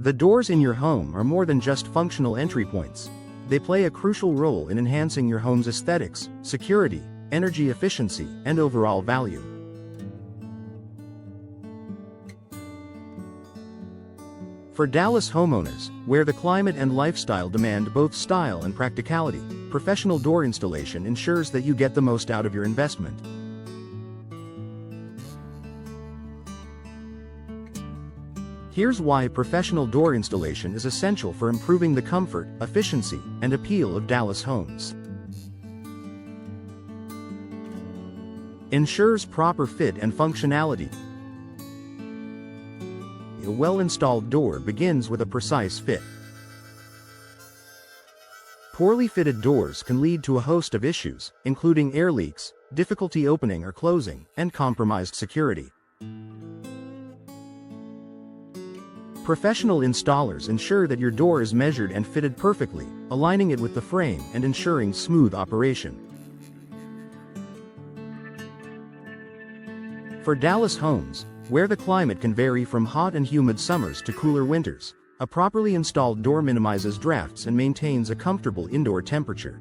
The doors in your home are more than just functional entry points. They play a crucial role in enhancing your home's aesthetics, security, energy efficiency, and overall value. For Dallas homeowners, where the climate and lifestyle demand both style and practicality, professional door installation ensures that you get the most out of your investment. Here's why professional door installation is essential for improving the comfort, efficiency, and appeal of Dallas homes. Ensures proper fit and functionality. A well-installed door begins with a precise fit. Poorly fitted doors can lead to a host of issues, including air leaks, difficulty opening or closing, and compromised security. Professional installers ensure that your door is measured and fitted perfectly, aligning it with the frame and ensuring smooth operation. For Dallas homes, where the climate can vary from hot and humid summers to cooler winters, a properly installed door minimizes drafts and maintains a comfortable indoor temperature.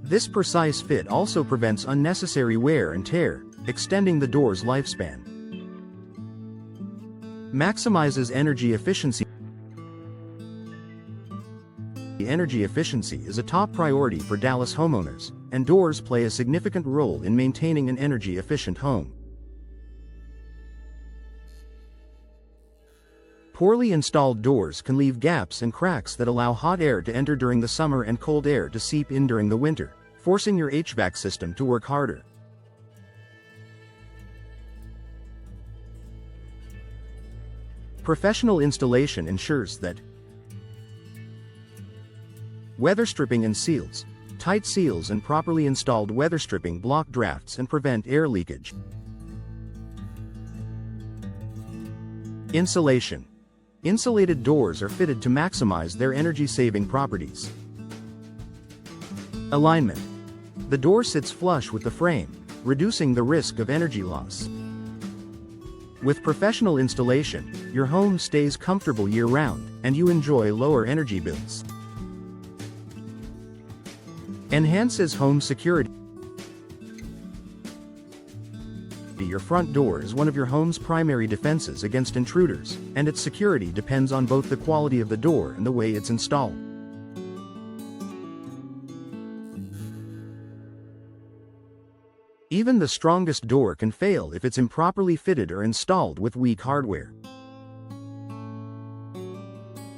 This precise fit also prevents unnecessary wear and tear, extending the door's lifespan. Maximizes energy efficiency. Energy efficiency is a top priority for Dallas homeowners, and doors play a significant role in maintaining an energy-efficient home. Poorly installed doors can leave gaps and cracks that allow hot air to enter during the summer and cold air to seep in during the winter, forcing your HVAC system to work harder. Professional installation ensures that weather stripping and seals. Tight seals and properly installed weather stripping block drafts and prevent air leakage. Insulation. Insulated doors are fitted to maximize their energy-saving properties. Alignment. The door sits flush with the frame, reducing the risk of energy loss. With professional installation, your home stays comfortable year-round, and you enjoy lower energy bills. Enhances home security. Your front door is one of your home's primary defenses against intruders, and its security depends on both the quality of the door and the way it's installed. Even the strongest door can fail if it's improperly fitted or installed with weak hardware.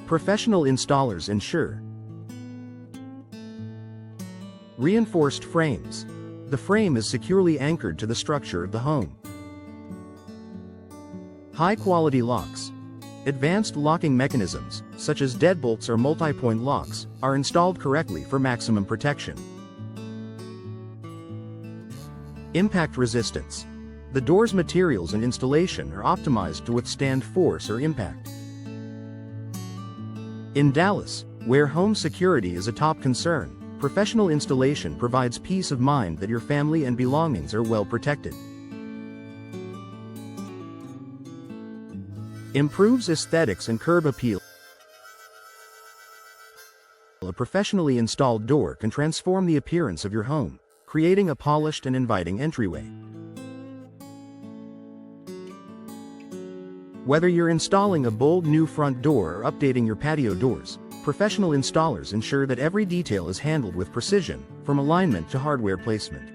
Professional installers ensure reinforced frames. The frame is securely anchored to the structure of the home. High-quality locks. Advanced locking mechanisms, such as deadbolts or multi-point locks, are installed correctly for maximum protection. Impact resistance. The door's materials and installation are optimized to withstand force or impact. In Dallas, where home security is a top concern, professional installation provides peace of mind that your family and belongings are well protected. Improves aesthetics and curb appeal. A professionally installed door can transform the appearance of your home, creating a polished and inviting entryway. Whether you're installing a bold new front door or updating your patio doors, professional installers ensure that every detail is handled with precision, from alignment to hardware placement.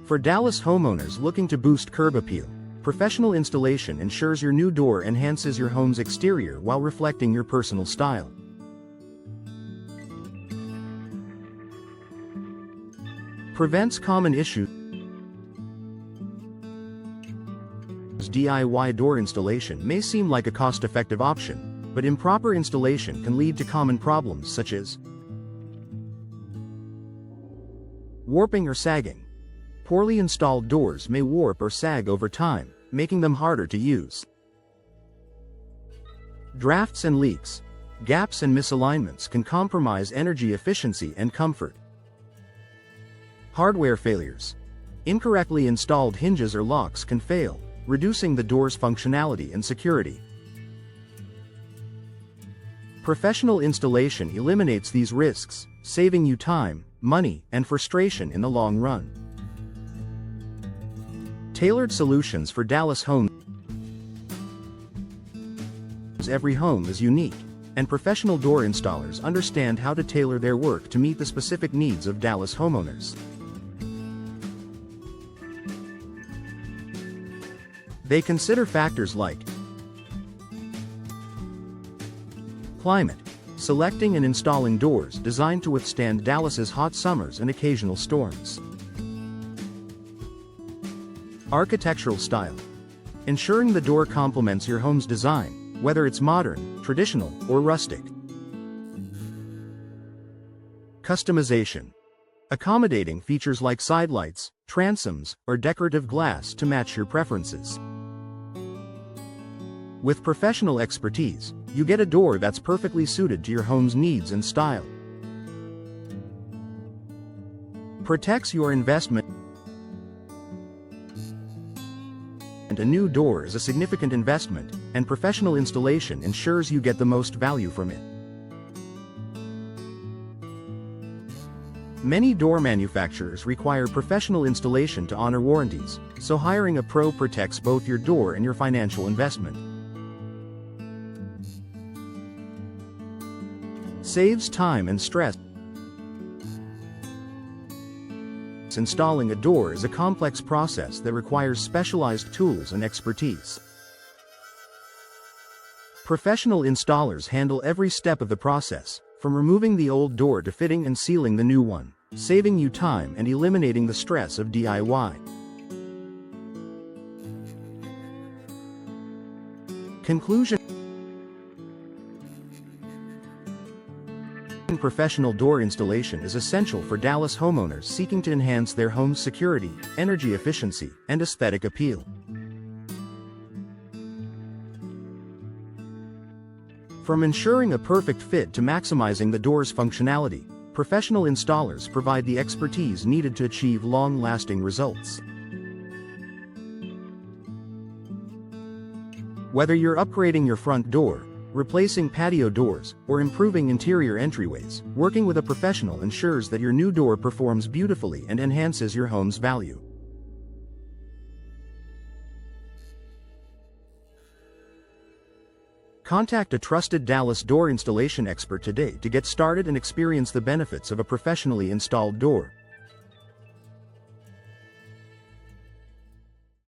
For Dallas homeowners looking to boost curb appeal, professional installation ensures your new door enhances your home's exterior while reflecting your personal style. Prevents common issues. DIY door installation may seem like a cost-effective option, but improper installation can lead to common problems such as warping or sagging. Poorly installed doors may warp or sag over time, making them harder to use. Drafts and leaks. Gaps and misalignments can compromise energy efficiency and comfort. Hardware failures. Incorrectly installed hinges or locks can fail, reducing the door's functionality and security. Professional installation eliminates these risks, saving you time, money, and frustration in the long run. Tailored solutions for Dallas homes. Every home is unique, and professional door installers understand how to tailor their work to meet the specific needs of Dallas homeowners. They consider factors like climate, selecting and installing doors designed to withstand Dallas's hot summers and occasional storms. Architectural style, ensuring the door complements your home's design, whether it's modern, traditional, or rustic. Customization, accommodating features like side lights, transoms, or decorative glass to match your preferences. With professional expertise, you get a door that's perfectly suited to your home's needs and style. Protects your investment. A new door is a significant investment, and professional installation ensures you get the most value from it. Many door manufacturers require professional installation to honor warranties, so hiring a pro protects both your door and your financial investment. Saves time and stress. Installing a door is a complex process that requires specialized tools and expertise. Professional installers handle every step of the process, from removing the old door to fitting and sealing the new one, saving you time and eliminating the stress of DIY. Conclusion. Professional door installation is essential for Dallas homeowners seeking to enhance their home's security, energy efficiency, and aesthetic appeal. From ensuring a perfect fit to maximizing the door's functionality, professional installers provide the expertise needed to achieve long-lasting results. Whether you're upgrading your front door, replacing patio doors, or improving interior entryways, working with a professional ensures that your new door performs beautifully and enhances your home's value. Contact a trusted Dallas door installation expert today to get started and experience the benefits of a professionally installed door.